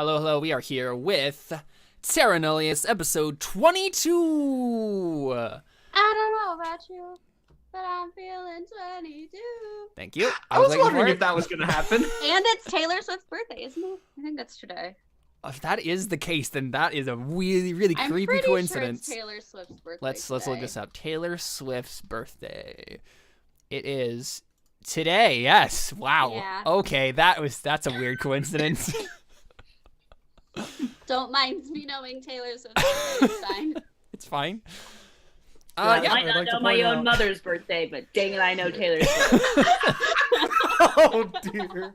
Hello. We are here with Terra Nullius, episode 22. I don't know about you, but I'm feeling 22. Thank you. I was wondering if that was going to happen. And it's Taylor Swift's birthday, isn't it? I think that's today. If that is the case, then that is a really creepy coincidence. Sure it's Taylor Swift's birthday. Let's look this up. Taylor Swift's birthday. It is today. Yes. Wow. Yeah. Okay, that's a weird coincidence. Don't mind me knowing Taylor Swift's birthday. It's fine. It's fine. I might not know my own mother's birthday, but dang it, I know Taylor Swift. Oh dear.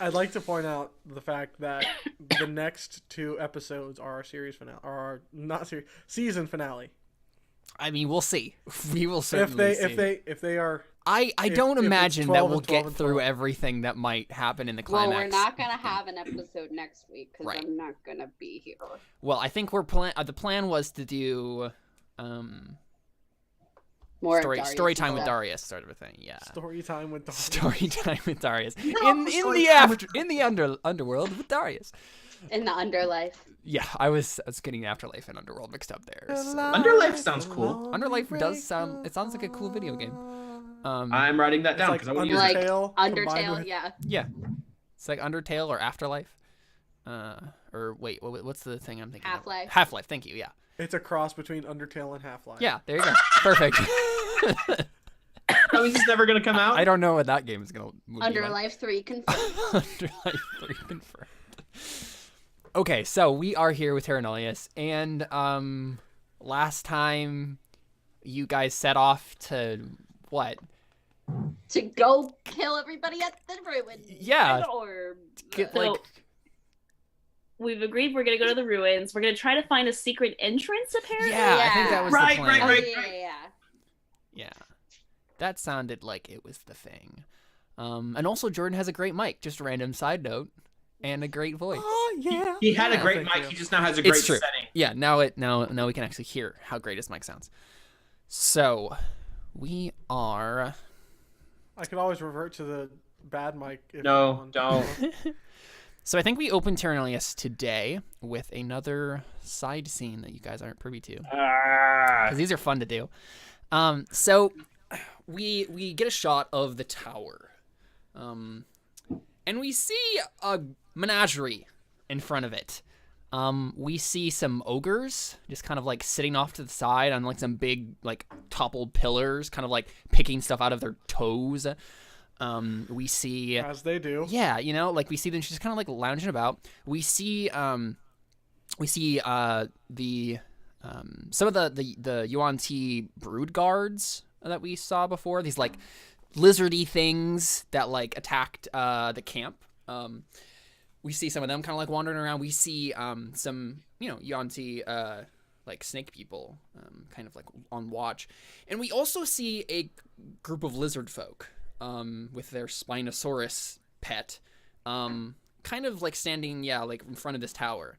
I'd like to point out the fact that the next two episodes are our season finale. I mean, we'll see. We will certainly see. If they are. I don't imagine that we'll get through 12. everything that might happen in the climax. Well, we're not going to have an episode next week because Right. I'm not going to be here. Well, I think the plan was to do More story time with Darius sort of a thing. Yeah. Story time with Darius. Story time with Darius. In the underworld with Darius. In the underlife. Yeah, I was getting Afterlife and Underworld mixed up there. So. Underlife sounds cool. Underlife does sound. It sounds like a cool video game. I'm writing that down because I want to use like it. Undertale, with... yeah. Yeah, it's like Undertale or Afterlife. Or wait, what's the thing I'm thinking? Half-Life. Half-Life. Thank you. Yeah. It's a cross between Undertale and Half-Life. Yeah. There you go. Perfect. That means it's never going to come out? I don't know what that game is gonna. Underlife 3 confirmed. Underlife 3 confirmed. Okay, so we are here with Terra Nullius, and last time you guys set off to what? To go kill everybody at the ruin. Yeah. Orb. We've agreed we're going to go to the ruins. We're going to try to find a secret entrance, apparently. Yeah, I think that was Right, the plan. right. Yeah. That sounded like it was the thing. And also Jordan has a great mic, just a random side note, and a great voice. Oh yeah. He had a great Thank mic. you. He just now has a great It's true. setting. Yeah, now we can actually hear how great his mic sounds. So, we are... I could always revert to the bad mic. If No, you want. don't. So I think we opened Terra Nullius today with another side scene that you guys aren't privy to. Because these are fun to do. So we get a shot of the tower. And we see a menagerie in front of it. We see some ogres just kind of like sitting off to the side on like some big like toppled pillars, kind of like picking stuff out of their toes. We see, As they do. yeah, like we see them just kind of like lounging about. We see some of the Yuan-Ti brood guards that we saw before. These like lizardy things that like attacked the camp. We see some of them kind of like wandering around. We see some Yuan-Ti like snake people kind of like on watch, and we also see a group of lizard folk with their Spinosaurus pet kind of like standing like in front of this tower,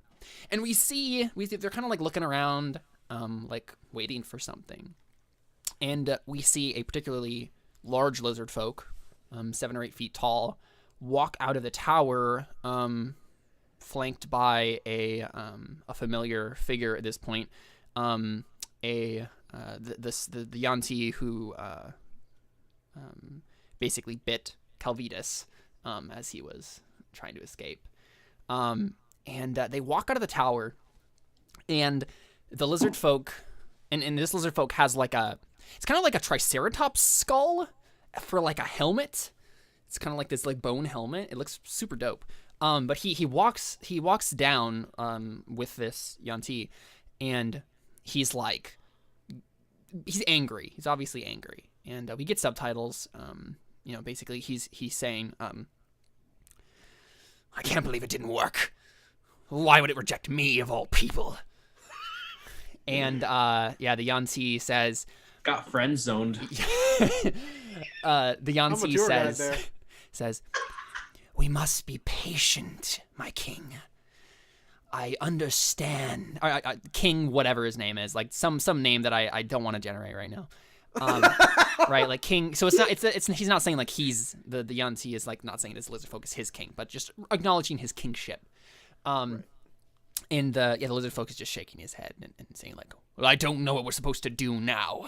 and we see they're kind of like looking around like waiting for something, and we see a particularly large lizard folk 7 or 8 feet tall walk out of the tower, flanked by a familiar figure at this point, the Yuan-Ti who basically bit Calvitus as he was trying to escape, and they walk out of the tower, and the lizard folk, and this lizard folk has it's kind of like a triceratops skull for like a helmet. It's kind of like this like bone helmet. It looks super dope. But he walks down with this Yuan-Ti, and he's angry. He's obviously angry, and we get subtitles. Basically he's saying, I can't believe it didn't work. Why would it reject me of all people? And the Yuan-Ti says, Got friend zoned. the Yuan-Ti says, we must be patient, my king. I understand. King, whatever his name is, like some name that I don't want to generate right now. Right, like king. So it's he's not saying like he's the Yanti is like not saying this lizard folk is his king, but just acknowledging his kingship. Right. And the lizard folk is just shaking his head and saying like, well, I don't know what we're supposed to do now.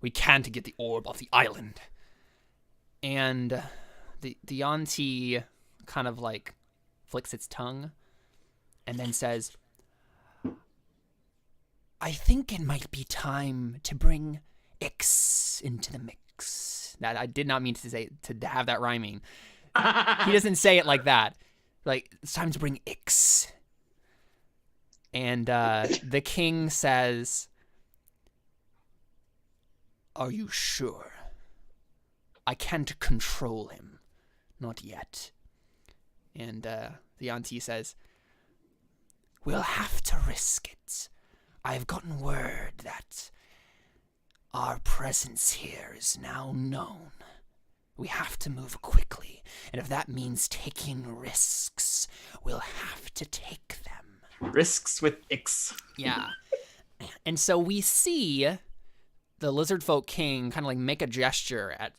We can't get the orb off the island. And the Yanti kind of like flicks its tongue and then says, I think it might be time to bring X into the mix. That I did not mean to say to have that rhyming. He doesn't say it like that. Like, it's time to bring X. And the king says, are you sure? I can't control him. Not yet. And the auntie says, we'll have to risk it. I've gotten word that our presence here is now known. We have to move quickly, and if that means taking risks, we'll have to take them. Risks with X. Yeah. And so we see the lizard folk king kind of like make a gesture at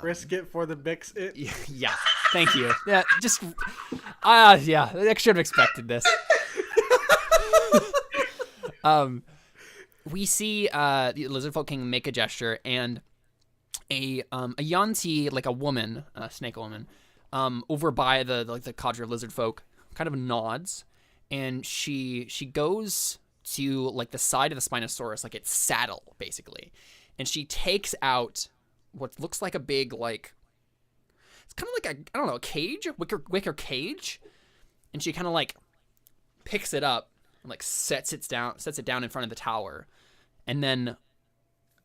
risk it for the mix it. Yeah. Thank you. Yeah, just yeah, I should have expected this. We see the lizard folk king make a gesture, and a Yanti, like a woman, a snake woman, over by the cadre of lizard folk, kind of nods, and she goes to like the side of the Spinosaurus, like its saddle, basically, and she takes out what looks like a big like, it's kind of like a cage, wicker cage, and she kind of like picks it up and like sets it down in front of the tower, and then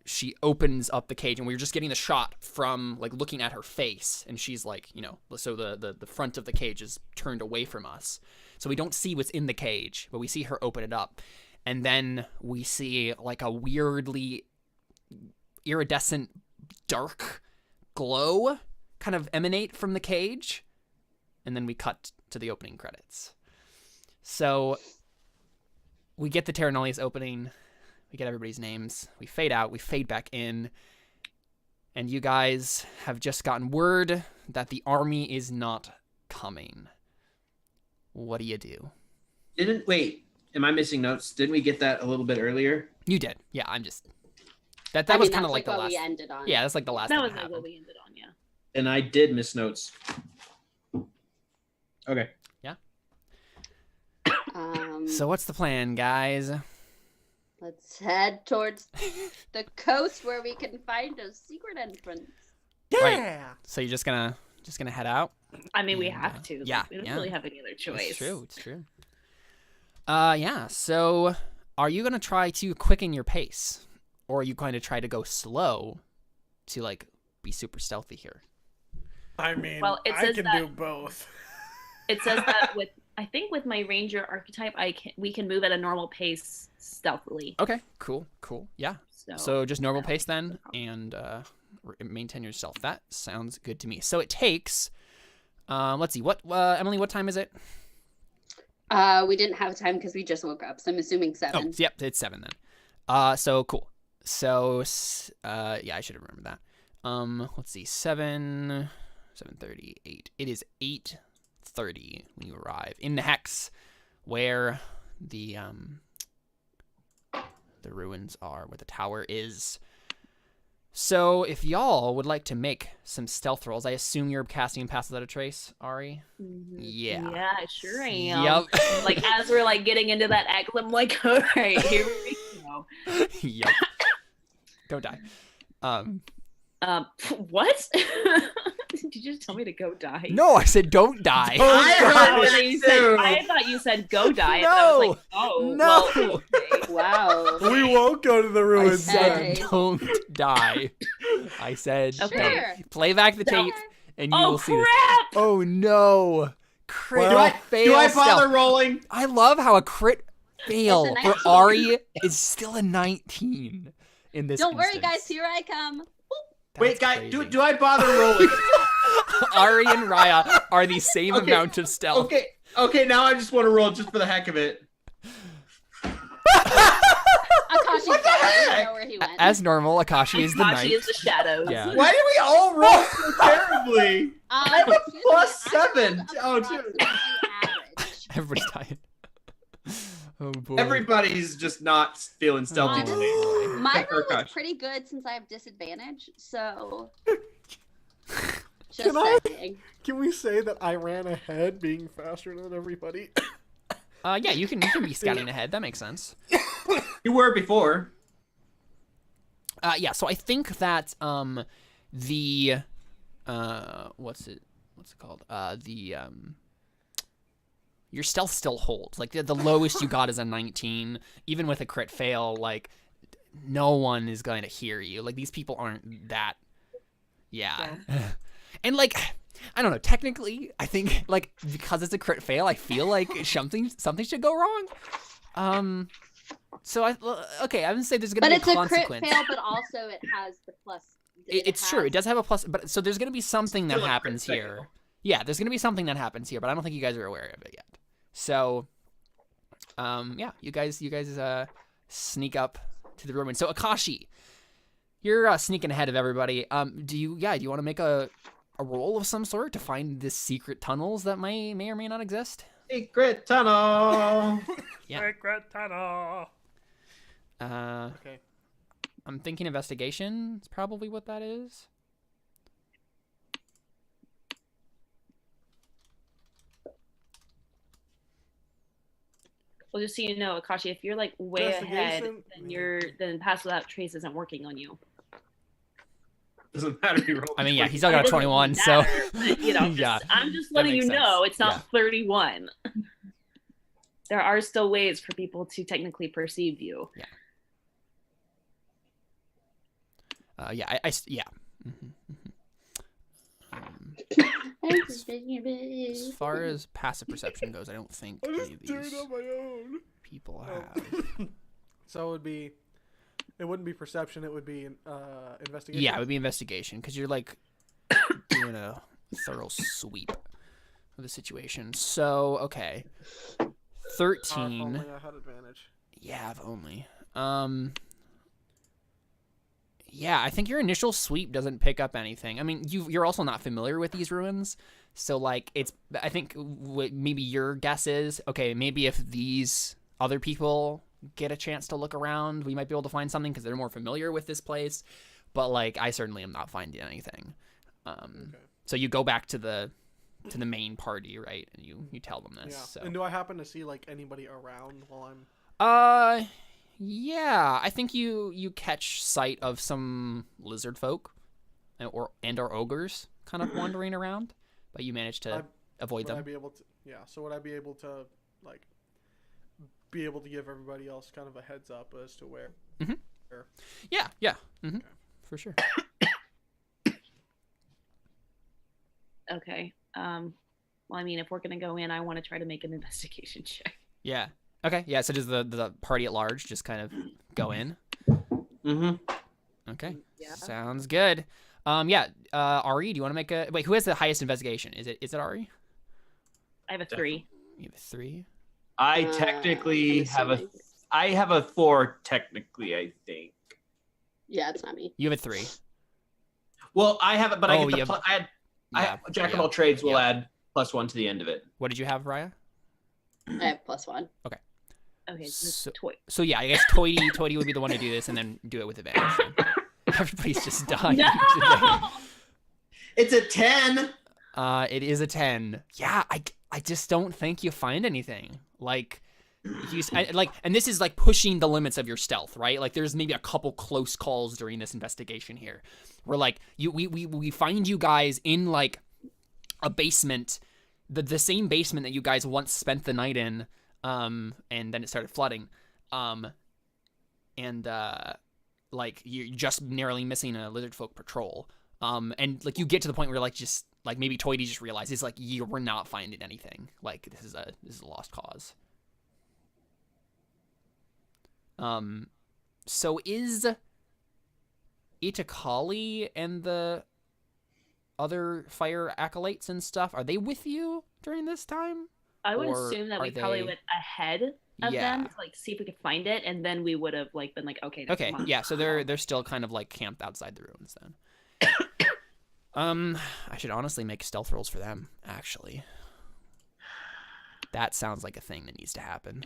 she opens up the cage, and we're just getting the shot from like looking at her face, and she's like, so the front of the cage is turned away from us, so we don't see what's in the cage, but we see her open it up, and then we see like a weirdly iridescent dark glow kind of emanate from the cage, and then we cut to the opening credits. So we get the Terra Nullius opening. We get everybody's names. We fade out. We fade back in. And you guys have just gotten word that the army is not coming. What do you do? Wait, am I missing notes? Didn't we get that a little bit earlier? You did. Yeah, I'm just... That was kind of like the last... we ended on. Yeah, that's like the last That thing was that like happened. what we ended on, yeah. And I did miss notes. Okay. Yeah. So what's the plan, guys? Let's head towards the coast where we can find a secret entrance. Yeah. Right. So you're just gonna head out? I mean, we have to. Yeah, We don't yeah. really have any other choice. It's true. Yeah, so are you gonna try to quicken your pace? Or are you going to try to go slow to like be super stealthy here? I mean, Well, it I says can that- do both. It says that I think with my ranger archetype, we can move at a normal pace stealthily. Okay, cool. Yeah. So, So just normal that pace was no then, problem. and maintain your stealth. That sounds good to me. So it takes, let's see, what Emily, what time is it? We didn't have time because we just woke up, so I'm assuming 7. Oh, yep, it's 7 then. So cool. So yeah, I should have remembered that. Let's see, 7:30, 8. It is 8:30 when you arrive in the hex, where the ruins are, where the tower is. So if y'all would like to make some stealth rolls, I assume you're casting Pass Without a Trace, Ari? Yeah. Yeah, I sure am. Yep. Like as we're like getting into that act, I'm like, all right, here we go. Yep. Go die. What? Did you just tell me to go die? No, I said don't die. I heard that I thought you said go die. No. And I was like, oh, No. well, okay. Wow. We won't go to the I ruins. said Hey. don't die. I said Okay. don't. Sure. Play back the tape, and you Oh, will see this. crap! Oh no! Crit Well, fail. Do I bother stealth. rolling? I love how a crit fail It's a for 19. Ari is still a 19 in this. Don't worry, instance. guys. Here I come. Wait, That's guy, crazy. do I bother rolling? Ari and Raya are the same Okay, amount of stealth. Okay, now I just want to roll just for the heck of it. Akashi's back. didn't know where he went. As normal, Akashi is the Akashi knight. is the shadows. Yeah. Why do we all roll so terribly? I have a Excuse me, +7. I Oh, rolled dude. approximately average. Everybody's dying. Oh boy. Everybody's just not feeling stealthy Honestly, today. My Except for roll was Akashi. pretty good since I have disadvantage, so. Just Can I- saying. Can we say that I ran ahead, being faster than everybody? Yeah, you can be scouting ahead. That makes sense. You were before. Yeah, so I think that the what's it called? Your stealth still holds. Like the lowest you got is a 19. Even with a crit fail, like no one is going to hear you. Like these people aren't that. Yeah. And like I don't know, technically I think like because it's a crit fail, I feel like something should go wrong. So I'm gonna say there's gonna But be a it's a crit consequence. fail, but also it has the plus. It's true. It does have a plus, but so there's gonna be something that Still a crit happens fail. here. Yeah, there's gonna be something that happens here, but I don't think you guys are aware of it yet. So, yeah, you guys sneak up to the room, and so Akashi, you're sneaking ahead of everybody. Do you want to make a roll of some sort to find the secret tunnels that may or may not exist? Secret tunnel. Yeah. Secret tunnel. Okay. I'm thinking investigation is probably what that is. Well, just so you know, Akashi, if you're like way ahead, Investigation? then Pass Without Trace isn't working on you. Doesn't matter. You roll. I mean, yeah, he's still got a It doesn't 21, so matter, but, you know, Yeah, I'm just that letting you makes sense. know it's not Yeah. 31. There are still ways for people to technically perceive you. yeah, yeah. Mhm. As far as passive perception goes, I don't think I any just of do it these on my own. people Oh. have. So it wouldn't be perception. It would be investigation. Yeah, it would be investigation because you're like doing a thorough sweep of the situation. So okay, If 13. only I had advantage. Yeah, if only. Yeah, I think your initial sweep doesn't pick up anything. I mean, you're also not familiar with these ruins, so like it's. I think maybe your guess is okay. Maybe if these other people get a chance to look around, we might be able to find something because they're more familiar with this place. But like, I certainly am not finding anything. Okay. So you go back to the main party, right? And you tell them this. Yeah. So. And do I happen to see like anybody around while I'm? Yeah, I think you catch sight of some lizard folk, or ogres kind of wandering around, but you manage to avoid Would I them. be able to? Yeah. So would I be able to like be able to give everybody else kind of a heads up as to where? Yeah, for sure. Okay. Well, I mean, if we're gonna go in, I want to try to make an investigation check. Yeah. Okay. Yeah. So does the party at large just kind of go in? Mm-hmm. Okay. Yeah. Sounds good. Yeah. Ari, do you want to make a wait? Who has the highest investigation? Is it Ari? I have a 3. You have a 3. I technically I have a 4 technically, I think. Yeah, it's not me. You have a 3. Well, I have it, but I Oh, get the yeah. Jack of all trades will add +1 to the end of it. What did you have, Raya? I have +1. Okay. So- Toy. So yeah, I guess Toity would be the one to do this, and then do it with advantage. then. Everybody's just dying. No! It's a 10. It is a 10. Yeah, I just don't think you find anything. Like, and this is like pushing the limits of your stealth, right? Like, there's maybe a couple close calls during this investigation here, where like we find you guys in like a basement, the same basement that you guys once spent the night in, and then it started flooding, like you're just narrowly missing a lizard folk patrol, and like you get to the point where like just like maybe Toity just realizes like we're not finding anything, like this is a lost cause. So is Itakali and the other fire acolytes and stuff, are they with you during this time? I would Or assume that are we probably they- went ahead of Yeah. them to like see if we could find it, and then we would have like been like, okay, now Okay, come on. yeah, so they're still kind of like camped outside the ruins then. I should honestly make stealth rolls for them, actually. That sounds like a thing that needs to happen.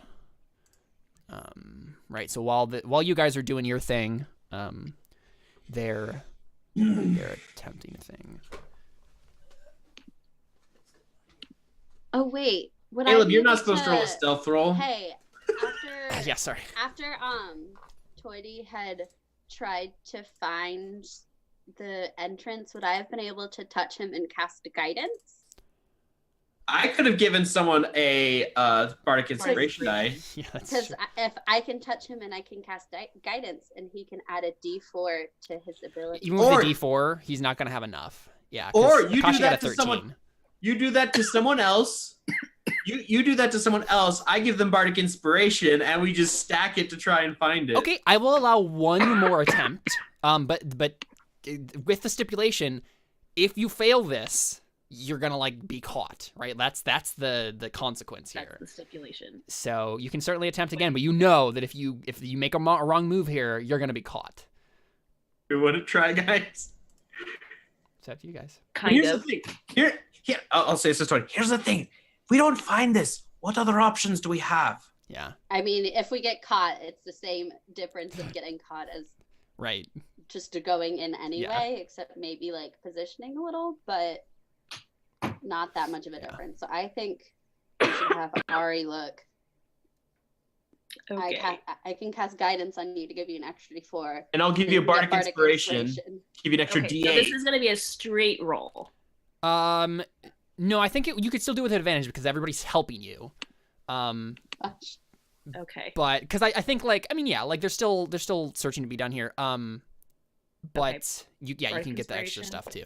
Right, so while you guys are doing your thing, they're attempting a thing. Oh wait, would Caleb, I you're be not able supposed to roll a stealth roll. Hey, after Yeah, sorry. after Toity had tried to find the entrance, would I have been able to touch him and cast guidance? I could have given someone a bardic inspiration die. Yeah, that's Because true. if I can touch him and I can cast guidance, and he can add a D4 to his ability. Even with the D4, he's not going to have enough. Yeah, 'cause Or you do Akashi got a that to 13. someone. You do that to someone else. You do that to someone else. I give them bardic inspiration, and we just stack it to try and find it. Okay, I will allow one more attempt. But with the stipulation, if you fail this, you're gonna like be caught, right? That's the consequence here. That's the stipulation. So you can certainly attempt again, but you know that if you make a wrong move here, you're gonna be caught. You want to try, guys? It's up to you guys. Kind Here's of. the thing. Here. I'll say this story. Here's the thing. If we don't find this, what other options do we have? Yeah, I mean, if we get caught, it's the same difference of getting caught as right. just going in anyway, except maybe like positioning a little, but not that much of a difference. So I think we should have Ari look. Okay. I can cast guidance on you to give you an extra D4. And I'll give you a and get bardic inspiration. Give you an extra Okay, D8. so this is gonna be a straight roll. No, I think you could still do it with advantage because everybody's helping you. Gosh. Okay. But because I think like I mean yeah like there's still searching to be done here. But you Bardic can get the extra inspiration. stuff too.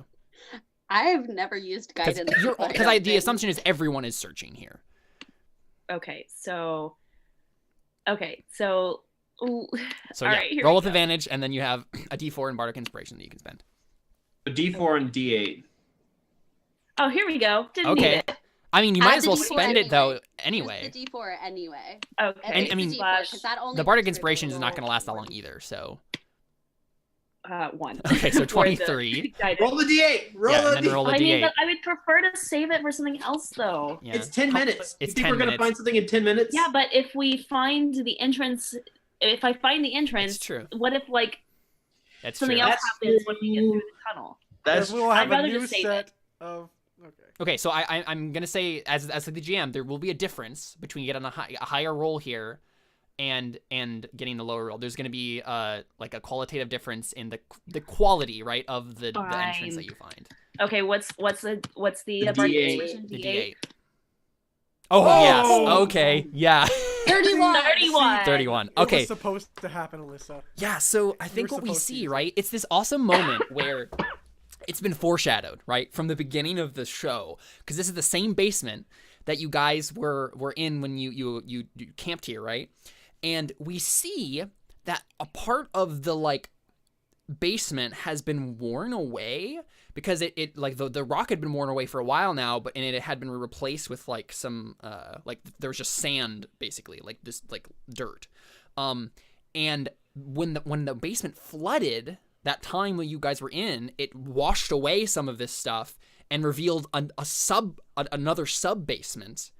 I've never used guidance. I don't Because the think. assumption is everyone is searching here. Okay. So. Ooh. So All yeah, right, here roll we with go. advantage, and then you have a D4 and bardic inspiration that you can spend. A D4 and D8. Oh, here we go. Didn't need Okay. it. I mean, you might Add as the well D4 spend it though Use anyway. the D4 anyway. Okay. And I mean, because that only The bardic works for inspiration is not total going to last that long one. either. So 1. okay, so For the 23. guidance. Roll the D8. Roll Yeah, the and then D8. roll a I mean, D8. I would prefer to save it for something else, though. Yeah. It's 10 minutes. It's you think 10 we're going to minutes. find something in 10 minutes? Yeah, but if we find the entrance, if I find the entrance, It's true. what if like That's something true. else That's happens when we get true. through the tunnel? That's We'll have I'd a rather new just save set of. Okay. Okay, so I'm gonna say as the GM, there will be a difference between getting a higher roll here, and getting the lower roll. There's gonna be like a qualitative difference in the quality, right, of the entrance that you find. Okay, what's the The bardic D8. inspiration? The D8? D8. Oh yes. Okay. Yeah. 31. 31. 31. It Okay. was supposed to happen, Alyssa. Yeah, so I think were what we supposed to see, use right, it's this awesome moment where it's been foreshadowed, right, from the beginning of the show, because this is the same basement that you guys were in when you camped here, right? And we see that a part of the like basement has been worn away because it like the rock had been worn away for a while now, but it had been replaced with like some like there was just sand basically, like this like dirt. And when the basement flooded that time when you guys were in, it washed away some of this stuff and revealed another sub basement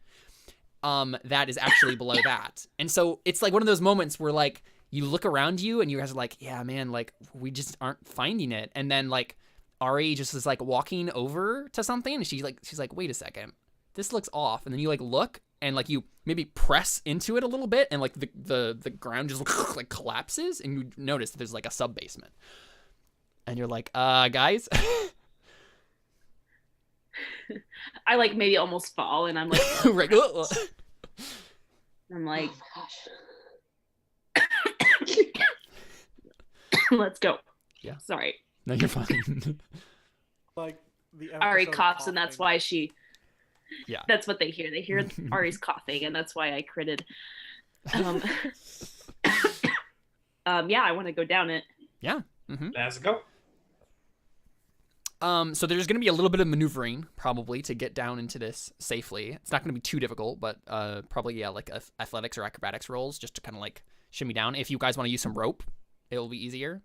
that is actually below that. And so it's like one of those moments where like you look around you and you guys are like, yeah, man, like we just aren't finding it. And then like Ari just is like walking over to something and she's like, wait a second, this looks off. And then you like look and like you maybe press into it a little bit and like the ground just like collapses and you notice that there's like a sub basement. And you're like, guys. I like maybe almost fall, and I'm like, Right. I'm like, Oh, let's go. Yeah. Sorry. No, you're fine. Like the Ari episode of coughs, and that's coughing. why she. Yeah. That's what they hear. They hear Ari's coughing, and that's why I critted. Yeah, I want to go down it. Yeah. Mm-hmm. Let's go. So there's going to be a little bit of maneuvering probably to get down into this safely. It's not going to be too difficult, but probably like athletics or acrobatics rolls just to kind of like shimmy down. If you guys want to use some rope, it'll be easier.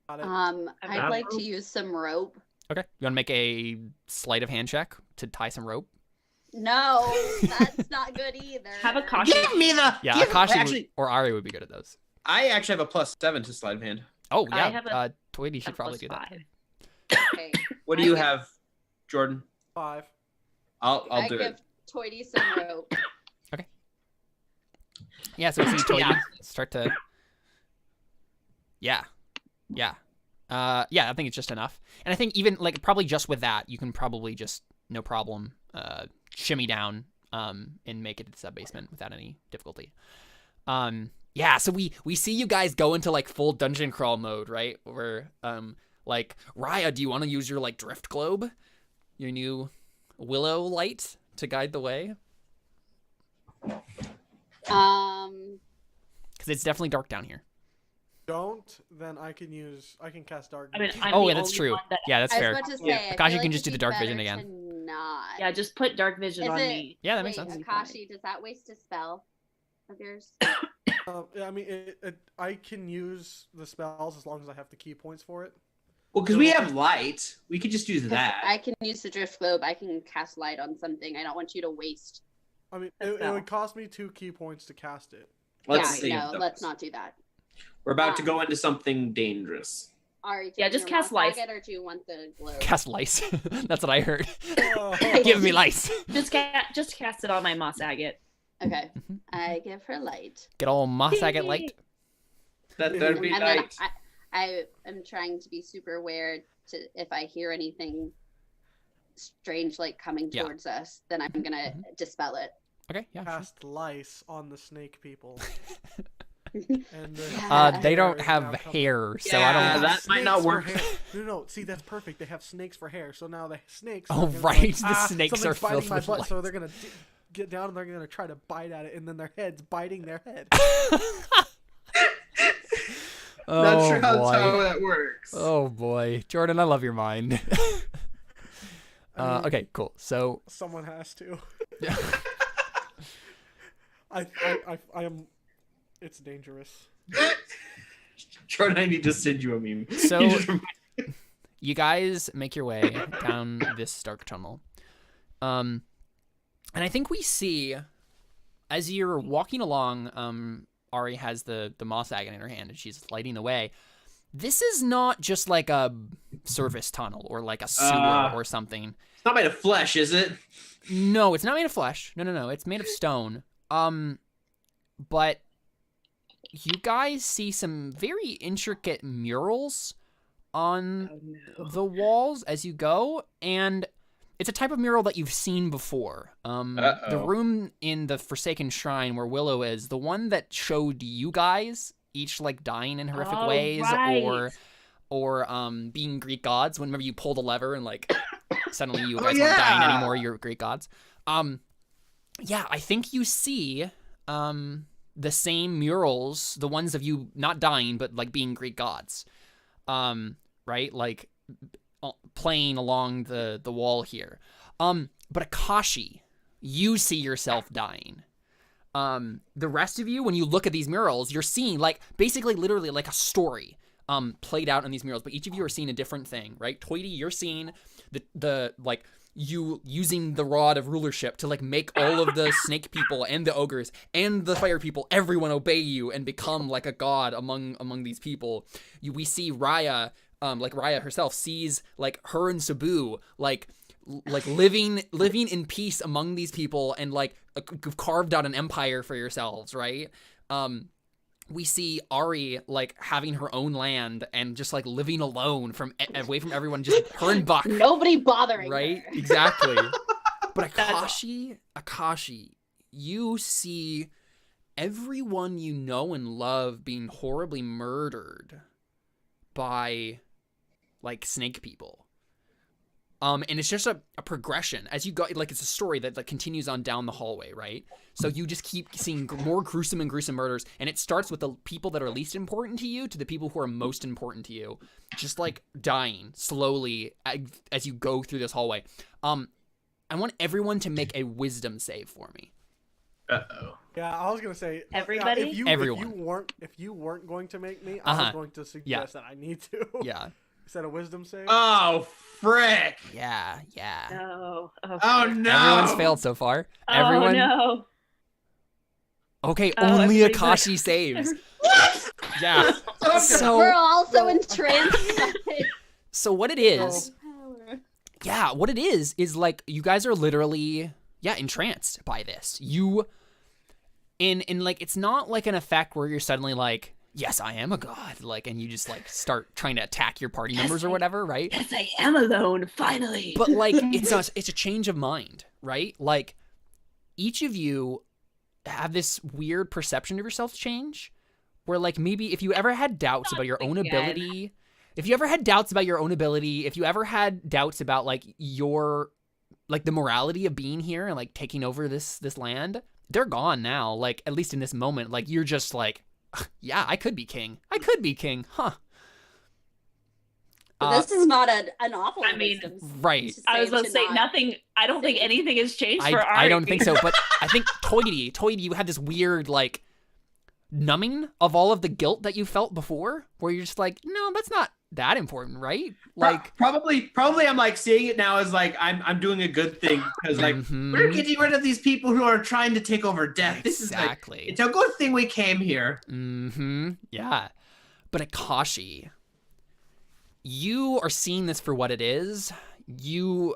I'd like to use some rope. Okay. You want to make a sleight of hand check to tie some rope? No, that's not good either. Have a caution. Give me the. Yeah, Akashi or Ari would be good at those. I actually have a +7 to sleight of hand. Oh I yeah, have Tweety should probably do that. Okay. What do you have, Jordan? 5. I'll I do give it. Toity some rope. Yeah, so we see Tweety start to. Yeah. I think it's just enough, and I think even like probably just with that, you can probably just no problem shimmy down and make it to the sub basement without any difficulty. Yeah, so we see you guys go into like full dungeon crawl mode, right? Where like Raya, do you want to use your like drift globe, your new willow light to guide the way? Because it's definitely dark down here. Don't, then I can cast dark. I mean, vision. I'm Oh the yeah, that's only true. one that- Yeah, that's I was fair. about to say, Yeah. I feel Akashi like can just it'd do the be dark vision better again. to not. Yeah, just put dark vision Is on it- me. Yeah, that makes Wait, sense. Akashi, does that waste a spell of yours? Yeah, I mean, I can use the spells as long as I have the key points for it. Well, because we have light, we could just use 'Cause that. I can use the drift globe. I can cast light on something. I don't want you to waste. I mean, The it spell. would cost me 2 key points to cast it. Let's yeah, save no, those. let's not do that. We're about to go into something dangerous. Ari, do Yeah, you just want your cast mouse lice. agate, or do you want the globe? Cast lice. That's what I heard. Oh. Give me lice. Just cast it on my moss agate. Okay, Mhm. I give her light. Get all moss agate light. That'd be And then light. I am trying to be super aware to if I hear anything strange like coming Yeah. towards us, then I'm gonna dispel it. Okay, yeah. Sure. Cast lice on the snake people. And They don't hair is have now coming. hair, so Yeah, I don't. They have that might not snakes for work. hair. No, see that's perfect. They have snakes for hair, so now the snakes. Oh, are gonna be right, like, the snakes are something's biting filled my with butt, so lice. they're gonna get down and they're gonna try to bite at it, and then their head's biting their head. Not sure how boy. that works. Oh boy, Jordan, I love your mind. I mean, Okay, cool. So, Someone has to. I am. It's dangerous. Jordan, I need to send you a meme. So- You just remind- you guys make your way down this dark tunnel. And I think we see, as you're walking along, Ari has the moss agate in her hand and she's lighting the way. This is not just like a service tunnel or like a sewer or something. It's not made of flesh, is it? No, it's not made of flesh. No. It's made of stone. But you guys see some very intricate murals on the walls as you go, and it's a type of mural that you've seen before. The room in the Forsaken Shrine where Willow is, the one that showed you guys each like dying in horrific Oh, ways, right. or being Greek gods. Whenever you pull the lever and like suddenly you guys yeah. aren't dying anymore, you're Greek gods. Yeah, I think you see the same murals, the ones of you not dying but like being Greek gods. Right? Like playing along the wall here. But Akashi, you see yourself dying. The rest of you, when you look at these murals, you're seeing like basically literally like a story played out in these murals, but each of you are seeing a different thing, right? Toity, you're seeing the like you using the rod of rulership to like make all of the snake people and the ogres and the fire people, everyone obey you and become like a god among these people. We see Raya, like Raya herself sees like her and Sabu like living in peace among these people and like you've carved out an empire for yourselves, right? We see Ari like having her own land and just like living alone away from everyone, just her and Buck. Nobody bothering Right? her. Exactly. But Akashi, you see everyone you know and love being horribly murdered by like snake people. And it's just a progression as you go, like it's a story that like continues on down the hallway, right? So you just keep seeing more gruesome and gruesome murders, and it starts with the people that are least important to you to the people who are most important to you, just like dying slowly as you go through this hallway. I want everyone to make a wisdom save for me. Uh-oh. Yeah, I was gonna say Everybody? Everyone. If you weren't going to make me, I was going to suggest that I need to. Yeah. Is that a wisdom save? Oh, frick. Yeah. No. Oh, no. Everyone's failed so far. Everyone. Oh no. Okay, Oh, only everybody's Akashi like- saves. What? Yeah. So We're also entranced by so what it is? power. Yeah, what it is like you guys are literally entranced by this. You in like it's not like an effect where you're suddenly like, yes, I am a god, like, and you just like start trying to attack your party members or whatever, right? Yes, I am alone, finally. But like it's a change of mind, right? Like each of you have this weird perception of yourself change where like maybe if you ever had doubts about your own ability, if you ever had doubts about like your like the morality of being here and like taking over this land, they're gone now. Like at least in this moment, like you're just like, yeah, I could be king, huh? This is not an awful. I mean, right. I was about to to say not- nothing. I don't think anything has changed for Ari. I don't think so, but I think Toity, you had this weird like numbing of all of the guilt that you felt before, where you're just like, no, that's not that important, right? Like probably I'm like seeing it now as like I'm doing a good thing because like we're getting rid of these people who are trying to take over death. This is like it's a good thing we came here. Yeah. But Akashi, you are seeing this for what it is. You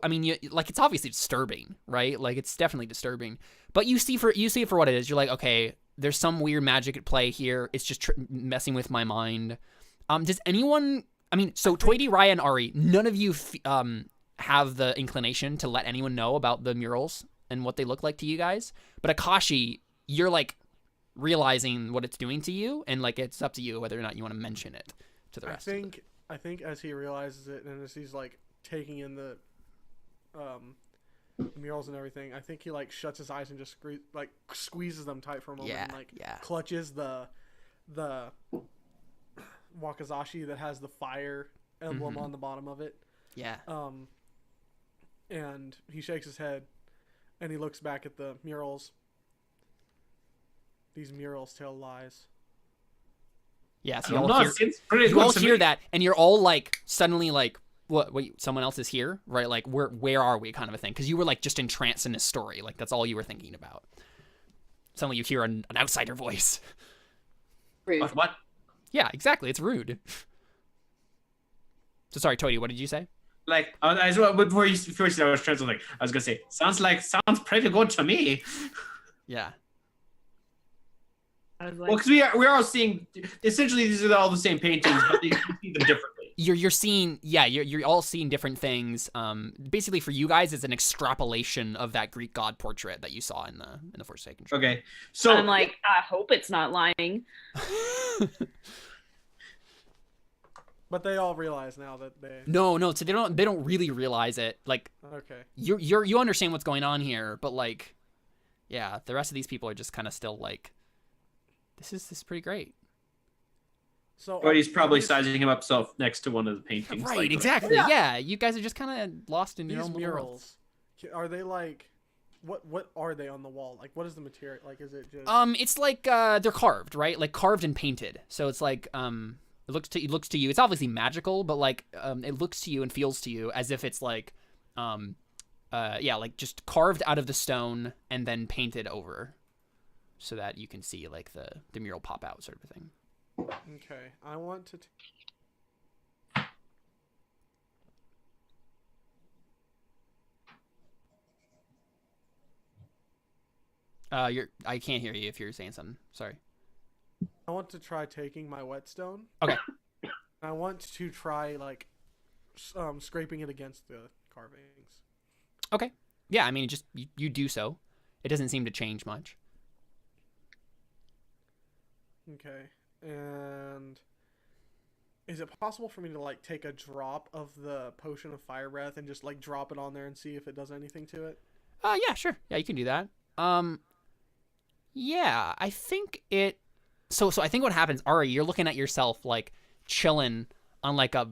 like it's obviously disturbing, right? Like it's definitely disturbing. But you see it for what it is. You're like, okay, there's some weird magic at play here. It's just messing with my mind. Does anyone? I mean, so Toity, Raya, and Ari, none of you have the inclination to let anyone know about the murals and what they look like to you guys. But Akashi, you're like realizing what it's doing to you, and like it's up to you whether or not you want to mention it to the rest. I think as he realizes it and as he's like taking in the murals and everything, I think he like shuts his eyes and just squeezes them tight for a moment and like clutches the wakizashi that has the fire emblem on the bottom of it. Yeah. And he shakes his head and he looks back at the murals. These murals tell lies. Yeah, so you all hear that, and you're all like suddenly like, what? Wait, someone else is here, right? Like, where are we, kind of a thing? Because you were like just entranced in this story, like that's all you were thinking about. Suddenly you hear an outsider voice. Rude. What? Yeah, exactly. It's rude. So sorry, Toady, what did you say? Like before you said I was translating, I was gonna say sounds pretty good to me. Yeah. I was like, Well, because we're all seeing essentially these are all the same paintings, but you see them differently. You're seeing, you're all seeing different things. Basically for you guys, it's an extrapolation of that Greek god portrait that you saw in the Forsaken Tree. Okay, so I'm like, I hope it's not lying. But they all realize now that they No, so they don't really realize it. Like okay. you understand what's going on here, but like, yeah, the rest of these people are just kind of still like, this is pretty great. So but he's probably sizing him up next to one of the paintings. Right, like, exactly. Yeah, you guys are just kind of lost in your these own little world. murals, are they like what are they on the wall? Like what is the material? Like is it just It's like they're carved, right? Like carved and painted. So it's like it looks to you. It's obviously magical, but like it looks to you and feels to you as if it's like like just carved out of the stone and then painted over, so that you can see like the mural pop out, sort of a thing. okay? I want to. I can't hear you if you're saying something. Sorry. I want to try taking my whetstone. Okay. I want to try like scraping it against the carvings. Okay. Yeah, I mean, just you do so. It doesn't seem to change much. Okay, and Is it possible for me to like take a drop of the potion of fire breath and just like drop it on there and see if it does anything to it? Yeah, sure. Yeah, you can do that. Yeah, I think it. So I think what happens, Ari, you're looking at yourself like chilling on like a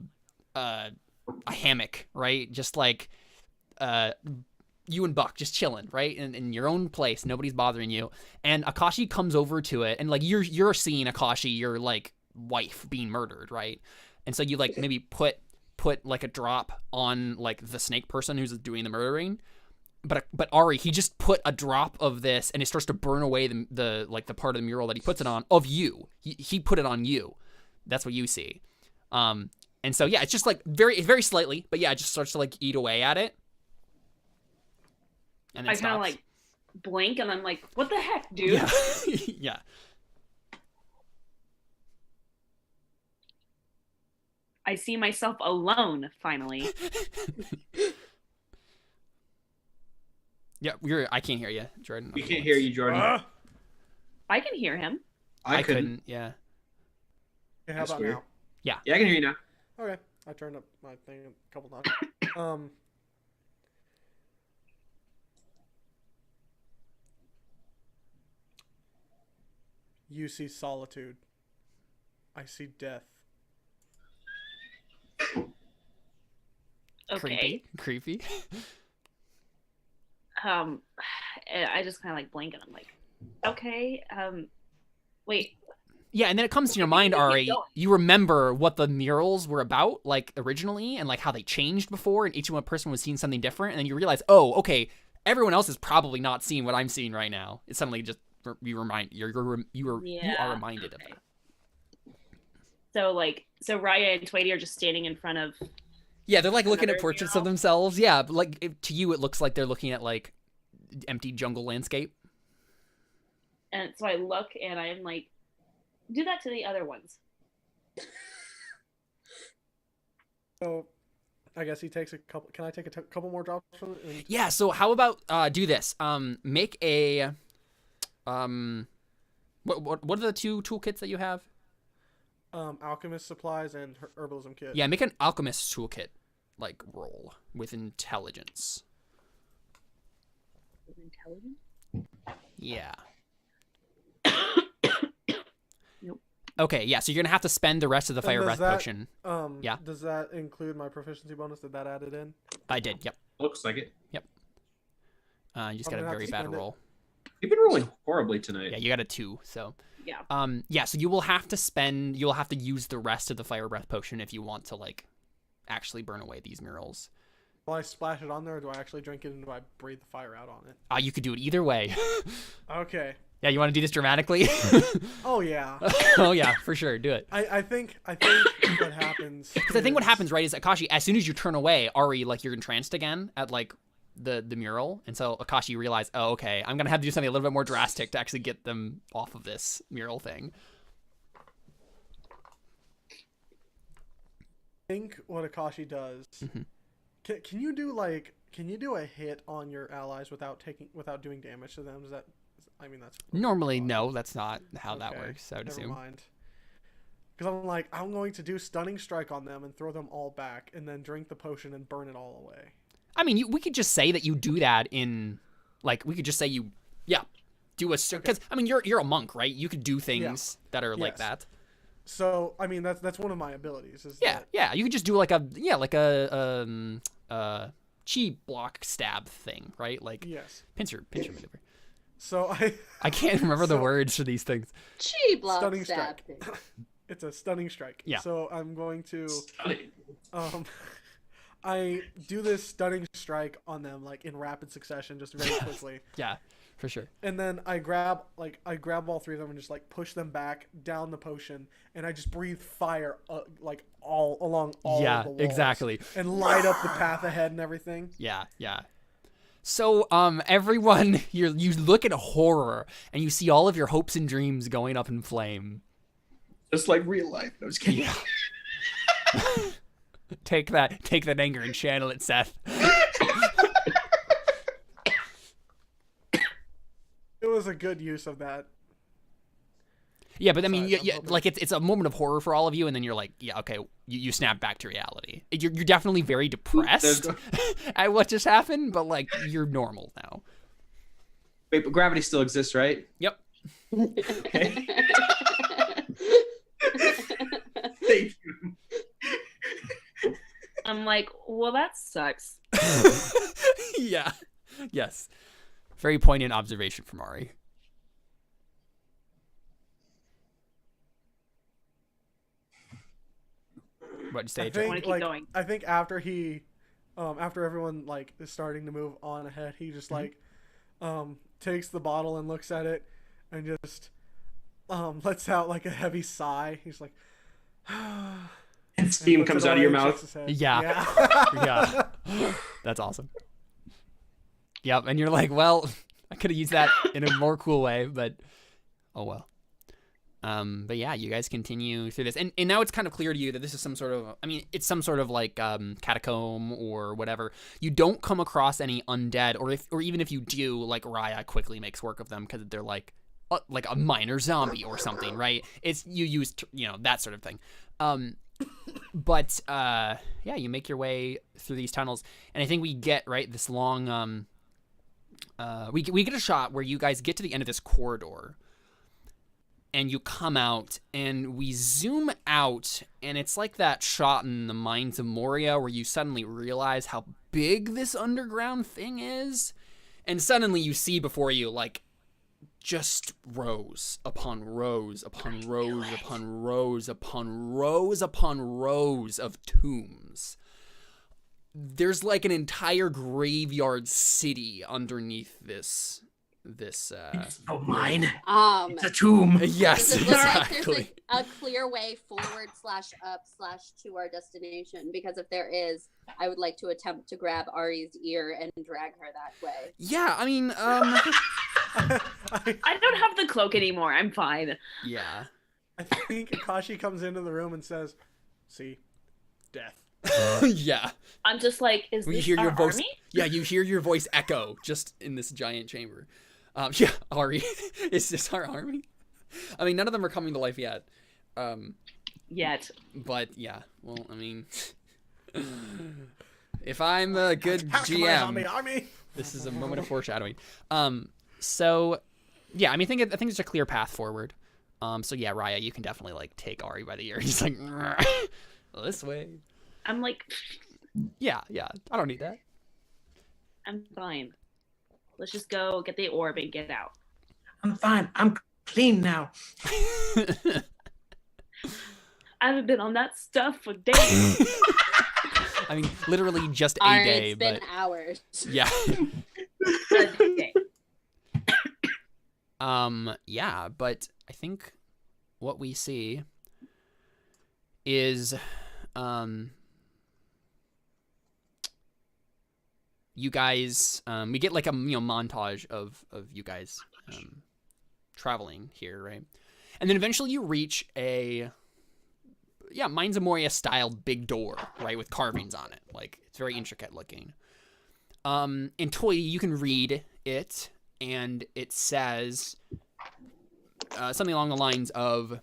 hammock, right? Just like you and Buck just chilling, right? In your own place, nobody's bothering you. And Akashi comes over to it, and like you're seeing Akashi, your like wife being murdered, right? And so you like maybe put like a drop on like the snake person who's doing the murdering. But Ari, he just put a drop of this, and it starts to burn away the like the part of the mural that he puts it on of you. He put it on you. That's what you see. And so yeah, it's just like very slightly, but yeah, it just starts to like eat away at it. And then I kind of like blink, and I'm like, "What the heck, dude?" Yeah. Yeah. I see myself alone finally. Yeah, I can't hear you, Jordan. We can't hear you, Jordan. I can hear him. I couldn't. Yeah. Okay, how about now? Yeah, I can hear you now. Okay, I turned up my thing a couple times. You see solitude. I see death. Okay. Creepy. I just kind of like blink, and I'm like, okay. Wait. Yeah, and then it comes to your mind, Ari. You remember what the murals were about, like originally, and like how they changed before, and each one person was seeing something different, and then you realize, oh, okay, everyone else is probably not seeing what I'm seeing right now. It's suddenly just you are reminded of that. So Raya and Twady are just standing in front of. Yeah, they're like looking at another portraits mural. of themselves. Yeah, but like to you, it looks like they're looking at like empty jungle landscape. And so I look, and I'm like, do that to the other ones. So, I guess he takes a couple. Can I take a couple more drops from it? And... Yeah. So how about do this? Make a what are the two toolkits that you have? Alchemist supplies and herbalism kit. Yeah, make an alchemist toolkit like roll with intelligence. With intelligence? Yeah. Nope. Okay, yeah, so you're gonna have to spend the rest of the fire breath potion. Yeah. Does that include my proficiency bonus? Did that add it in? I did, yep. Looks like it. Yep. You just got a very bad roll. You've been rolling horribly tonight. Yeah, you got a 2, so. Yeah. Yeah, so you'll have to use the rest of the fire breath potion if you want to like actually burn away these murals. Will I splash it on there, or do I actually drink it, and do I breathe the fire out on it? You could do it either way. Okay. Yeah, you want to do this dramatically? Oh yeah. Oh yeah, for sure, do it. I think what happens. Because I think what happens, right, is Akashi, as soon as you turn away, Ari, like you're entranced again at like the mural, and so Akashi realized, oh, okay, I'm gonna have to do something a little bit more drastic to actually get them off of this mural thing. I think what Akashi does. Mm-hmm. Can you do a hit on your allies without doing damage to them? That's Normally no, that's not how that Okay, works. I would never assume. mind. Because I'm going to do stunning strike on them and throw them all back, and then drink the potion and burn it all away. I mean, we could just say that you do that in, like, we could just say you, do a, because I mean you're a monk, right? You could do things that are like that. So I mean that's one of my abilities. Yeah. You could just do like a chi block stab thing, right? Like yes, pincer maneuver. So I can't remember the words for these things. Chi block stunning stab. strike. It's a stunning strike. Yeah. So I'm going to I do this stunning strike on them like in rapid succession, just very quickly. Yeah, for sure. And then I grab all three of them and just like push them back down the potion, and I just breathe fire like all along all of the walls. Exactly. And light up the path ahead and everything. Yeah. So everyone, you look at horror and you see all of your hopes and dreams going up in flame. Just like real life. I was kidding. Yeah. Take that anger and channel it, Seth. It was a good use of that. Yeah, but I mean, besides, I'm hoping- like it's a moment of horror for all of you, and then you're like, yeah, okay, you snap back to reality. You're definitely very depressed at what just happened, but like you're normal now. Wait, but gravity still exists, right? Yep. Okay. Thank you. I'm like, well, that sucks. Yeah. Yes. Very poignant observation from Ari. What'd you say, Joe? I wanna keep going. I think after he, after everyone like is starting to move on ahead, he just like, takes the bottle and looks at it, and just, lets out like a heavy sigh. He's like, And steam comes out of your mouth. Yeah. Yeah. That's awesome. Yep. And you're like, well, I could have used that in a more cool way, but oh well. But yeah, you guys continue through this, and now it's kind of clear to you that this is some sort of, I mean, it's some sort of like catacomb or whatever. You don't come across any undead, or even if you do, like Raya quickly makes work of them because they're like a minor zombie or something, right? It's you use that sort of thing. But yeah, you make your way through these tunnels, and I think we get this long we get a shot where you guys get to the end of this corridor. And you come out, and we zoom out, and it's like that shot in the Mines of Moria where you suddenly realize how big this underground thing is. And suddenly you see before you, like, just rows upon rows upon rows upon rows upon rows upon rows of tombs. There's like an entire graveyard city underneath this it's no mine. It's a tomb. Yes, Does it look like exactly. there's a clear way forward/up/ to our destination? Because if there is, I would like to attempt to grab Ari's ear and drag her that way. Yeah, I mean, I don't have the cloak anymore. I'm fine. yeah. I think Akashi comes into the room and says, "See, death." Yeah. I'm just like, is You this hear our your voice. army? Yeah, you hear your voice echo just in this giant chamber. Yeah, Ari, is this our army? I mean, none of them are coming to life yet. Yet. But yeah, well, I mean, if I'm a good Attack my GM, zombie army. this is a moment of foreshadowing. So yeah, I mean, I think it's a clear path forward. So yeah, Raya, you can definitely like take Ari by the ear. He's like, this way. I'm like, Yeah, I don't need that. I'm fine. Let's just go get the orb and get out. I'm fine. I'm clean now. I haven't been on that stuff for days. I mean, literally just a Ari, day, it's been but hours. yeah. Okay. Yeah, but I think what we see is you guys we get like a montage of you guys traveling here, right? And then eventually you reach a Mines of Moria style big door, right, with carvings on it. Like, it's very intricate looking. In Toy, you can read it, and it says something along the lines of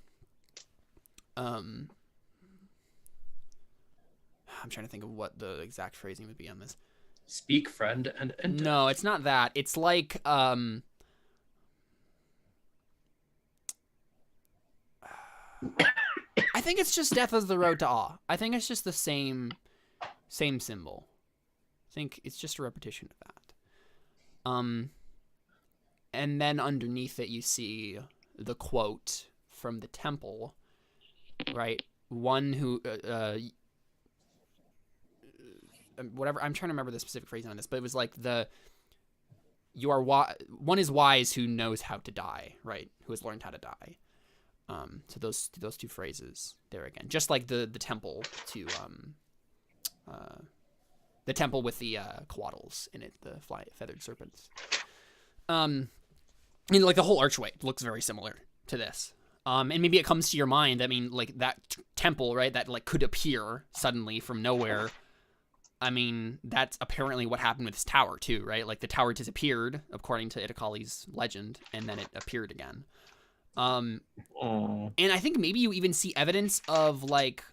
I'm trying to think of what the exact phrasing would be on this. Speak, friend, and enter. No, it's not that. It's like I think it's just death as the road to awe. I think it's just the same symbol. I think it's just a repetition of that. And then underneath it you see the quote from the temple, right? One who whatever, I'm trying to remember the specific phrasing on this, but it was like one is wise who knows how to die, right? Who has learned how to die. So those two phrases there again, just like the temple to the temple with the coatls in it, the feathered serpents. Like the whole archway looks very similar to this. And maybe it comes to your mind, I mean, like that temple, right, that like could appear suddenly from nowhere. I mean, that's apparently what happened with this tower too, right? Like the tower disappeared according to Itakali's legend, and then it appeared again. And I think maybe you even see evidence of like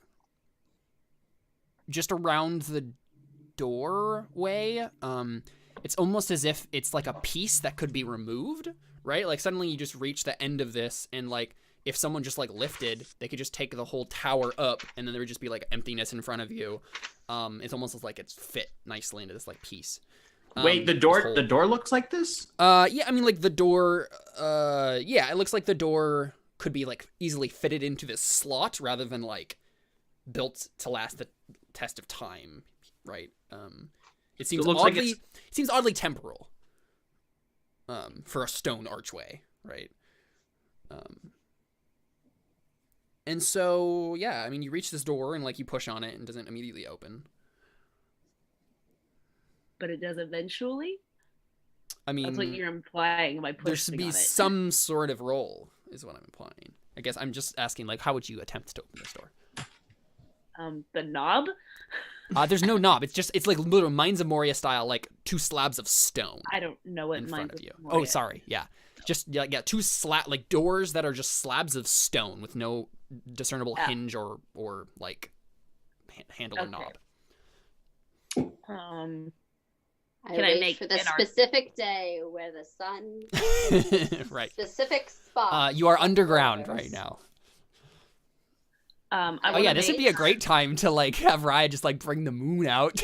just around the doorway. It's almost as if it's like a piece that could be removed, right? Like suddenly you just reach the end of this, and like if someone just like lifted, they could just take the whole tower up, and then there would just be like emptiness in front of you. It's almost like it's fit nicely into this like piece. Wait, the door looks like this? Yeah, I mean like the door, yeah, it looks like the door could be like easily fitted into this slot rather than like built to last the test of time, right? It seems it seems oddly temporal. For a stone archway, right? And so yeah, I mean you reach this door and like you push on it and it doesn't immediately open. But it does eventually? I mean, that's what you're implying by pushing on it. There should be some sort of roll, is what I'm implying. I guess I'm just asking, like, how would you attempt to open this door? The knob? There's no knob. It's like literal Mines of Moria style, like 2 slabs of stone. I don't know what in front of you. Moria. Oh, sorry. Yeah, just yeah, 2 like doors that are just slabs of stone with no discernible hinge or like handle or knob. Can I make for the specific day where the sun right specific spot. You are underground right now. Oh yeah, this would be a great time to like have Raya just like bring the moon out.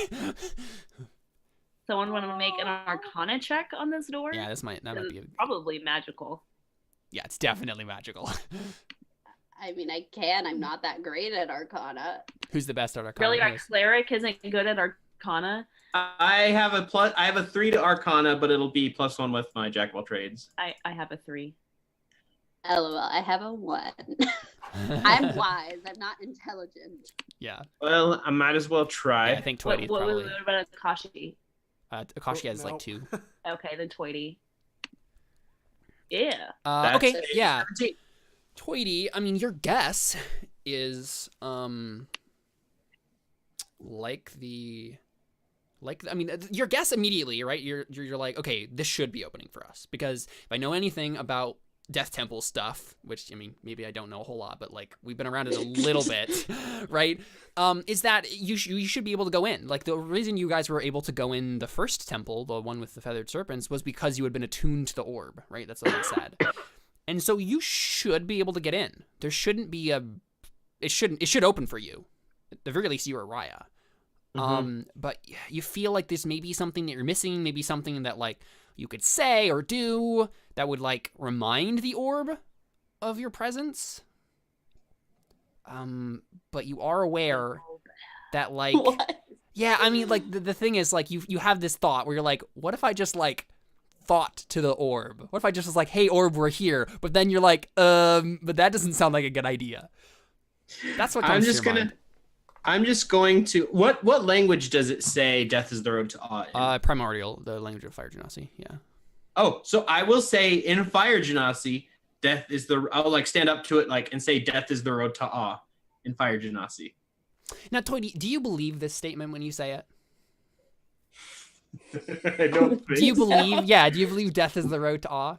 Someone want to make an Arcana check on this door? Yeah, that might be probably magical. Yeah, it's definitely magical. I mean, I can. I'm not that great at Arcana. Who's the best at Arcana? Really, our cleric isn't good at Arcana. I have a 3 to Arcana, but it'll be +1 with my Jack of all trades. I have a 3. LOL, I have a 1. I'm wise. I'm not intelligent. Yeah. Well, I might as well try. Yeah, I think Toity probably. What about Akashi? Akashi has like 2. Okay, then Toity. Yeah. Okay, yeah. Toity, I mean, your guess is I mean, your guess immediately, right? You're like, okay, this should be opening for us, because if I know anything about Death Temple stuff, which I mean, maybe I don't know a whole lot, but like we've been around it a little bit, right? Is that you should be able to go in. Like the reason you guys were able to go in the first temple, the one with the feathered serpents, was because you had been attuned to the orb, right? That's what they said. And so you should be able to get in. There shouldn't be it should open for you. At the very least, you are Raya. But you feel like this may be something that you're missing, maybe something that like you could say or do that would like remind the orb of your presence. But you are aware that like, yeah, I mean like the thing is like you have this thought where you're like, what if I just like thought to the orb? What if I just was like, hey orb, we're here? But then you're like, but that doesn't sound like a good idea. That's what comes to your mind. I'm just going to... What language does it say death is the road to awe? Primordial, the language of Fire Genasi, yeah. Oh, so I will say in Fire Genasi, death is the... I'll like stand up to it like and say death is the road to awe in Fire Genasi. Now, Toity, do you believe this statement when you say it? I don't think Do you believe... Yeah, do you believe death is the road to awe?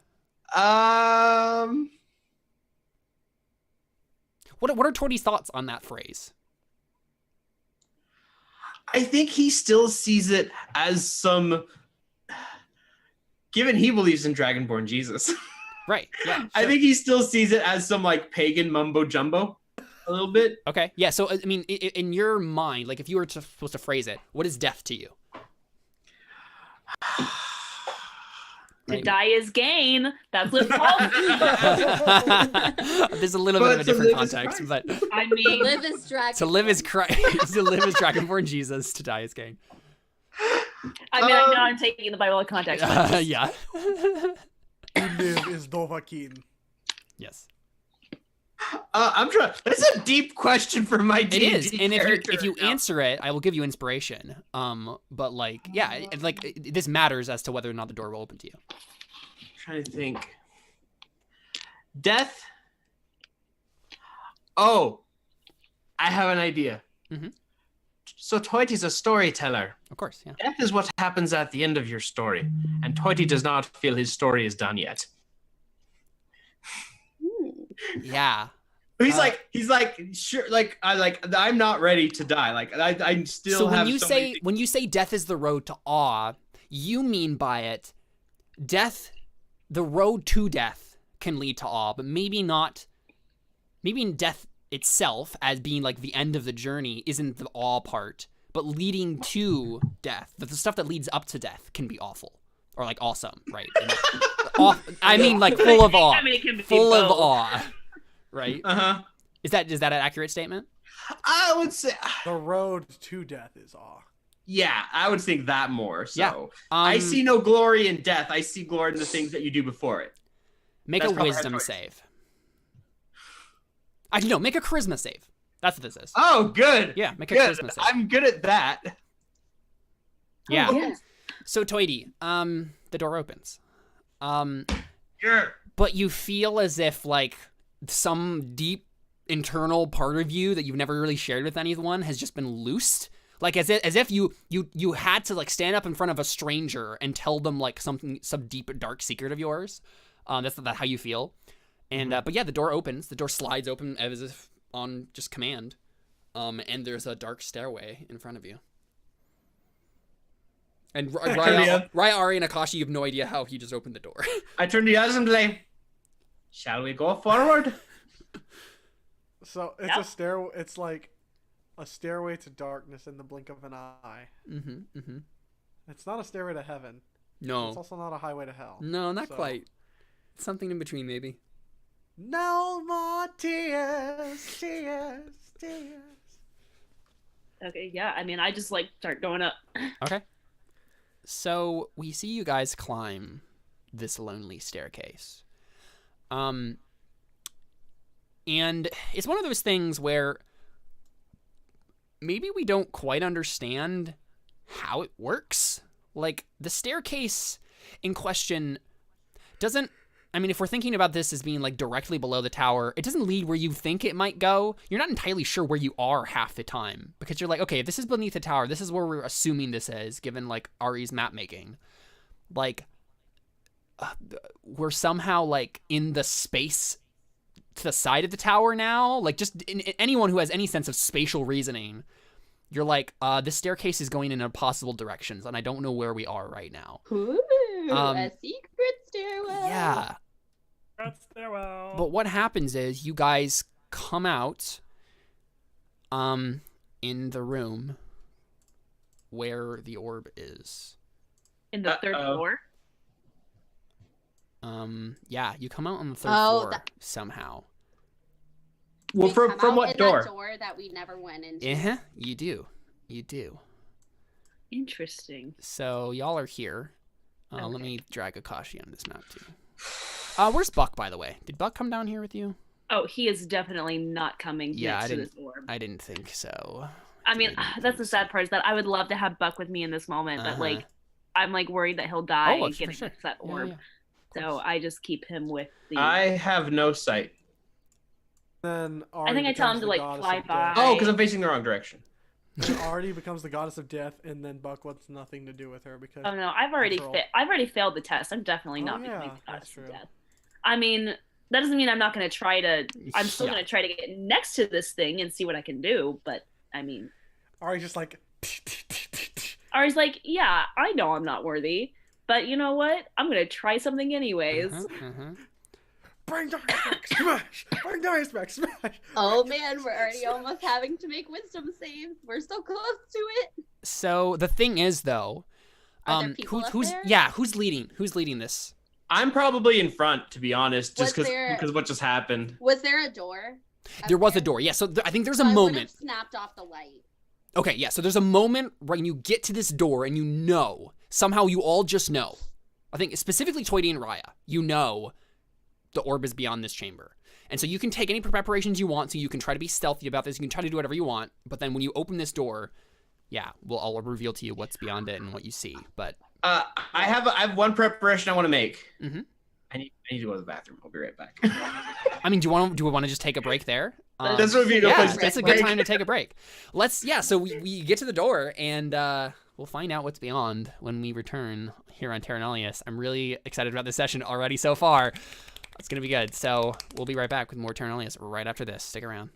What are Toity's thoughts on that phrase? I think he still sees it as some, given he believes in Dragonborn Jesus. Right, yeah. Sure. I think he still sees it as some like pagan mumbo jumbo a little bit. Okay, yeah, so I mean, in your mind, like if you were supposed to phrase it, what is death to you? To die is gain. That's what Paul There's a little bit of a different context, but I mean, live is dragon. To live is Christ. To live is Dragonborn Jesus. To die is gain. I mean, I know I'm taking the Bible in context. But yeah. To live is Dovahkiin. Yes. I'm trying. That's a deep question for my D&D It is, and if you now. answer it, I will give you inspiration. But like, yeah, this matters as to whether or not the door will open to you. I'm trying to think. Death. Oh, I have an idea. Mm-hmm. So Toity's a storyteller. Of course, yeah. Death is what happens at the end of your story, and Toity does not feel his story is done yet. Yeah. He's like, sure, I'm not ready to die. Like, I still so have. When you say death is the road to awe, you mean by it, death, the road to death can lead to awe, but maybe not. Maybe in death itself, as being like the end of the journey, isn't the awe part, but leading to death, the stuff that leads up to death can be awful or like awesome, right? I mean, like full of awe, it can be full of both. awe. Right? Is that an accurate statement? I would say The road to death is awe. yeah, I would think that more. So Yeah. I see no glory in death. I see glory in the things that you do before it. Make That's a probably wisdom our choice. save. Actually, no, make a charisma save. That's what this is. Oh, good. Yeah, make a Good. charisma save. I'm good at that. Yeah. Oh, yes. So Toity, the door opens. Sure. But you feel as if like some deep internal part of you that you've never really shared with anyone has just been loosed. Like as if you had to like stand up in front of a stranger and tell them like some deep dark secret of yours. That's how you feel. And but yeah, the door opens. The door slides open as if on just command. And there's a dark stairway in front of you. And Raya, Ari, and Akashi, you have no idea how he just opened the door. I turn to Yasm and say, shall we go forward? So it's a stair. It's like a stairway to darkness in the blink of an eye. It's not a stairway to heaven. No. It's also not a highway to hell. No, not quite. Something in between, maybe. No more tears, tears, tears. Okay, yeah. I mean, I just like start going up. Okay. So we see you guys climb this lonely staircase. And it's one of those things where maybe we don't quite understand how it works. Like, the staircase in question doesn't... I mean, if we're thinking about this as being, like, directly below the tower, it doesn't lead where you think it might go. You're not entirely sure where you are half the time. Because you're like, okay, if this is beneath the tower, this is where we're assuming this is, given, like, Ari's map making. Like, we're somehow, like, in the space to the side of the tower now. Like, just anyone who has any sense of spatial reasoning, you're like, this staircase is going in impossible directions, and I don't know where we are right now. Ooh, a secret stairwell. Yeah. But what happens is you guys come out in the room where the orb is. In the third floor? Yeah, you come out on the third floor somehow. Well, from what door? That door that we never went into. You do. Interesting. So y'all are here. Okay. Let me drag Akashi on this map too. Where's Buck, by the way? Did Buck come down here with you? Oh, he is definitely not coming next to this orb. I didn't think so. I mean, that's the sad part, is that I would love to have Buck with me in this moment, but like, I'm like worried that he'll die getting to that orb. So I just keep him with the... I have no sight. Then I think I tell him to like fly by. Oh, because I'm facing the wrong direction. Artie becomes the goddess of death, and then Buck wants nothing to do with her because. Oh no, I've already failed the test. I'm definitely not becoming the goddess of death. I mean, that doesn't mean I'm not going to try to. I'm still going to try to get next to this thing and see what I can do. But I mean, Artie's just like. Ari's like, yeah, I know I'm not worthy, but you know what? I'm going to try something anyways. Bring Darius back, smash! Bring Darius back, smash! Oh man, we're already almost having to make wisdom saves. We're so close to it. So the thing is, though, Are there people up who's there? who's leading? Who's leading this? I'm probably in front, to be honest, just Was because what just happened. Was there a door? There was a door. Yeah. So I think there's a I moment. would've snapped off the light. Okay. Yeah. So there's a moment when you get to this door and you know somehow you all just know. I think specifically Toity and Raya, you know. The orb is beyond this chamber. And so you can take any preparations you want, so you can try to be stealthy about this, you can try to do whatever you want, but then when you open this door, yeah, I'll reveal to you what's beyond it and what you see. But I have one preparation I want to make. Mm-hmm. I need to go to the bathroom. I'll be right back. I mean, do we want to just take a break there? That's what we go. Yeah, that's a good time to take a break. So we get to the door and we'll find out what's beyond when we return here on Terra Nullius. I'm really excited about this session already so far. It's gonna be good. So we'll be right back with more Terra Nullius right after this. Stick around.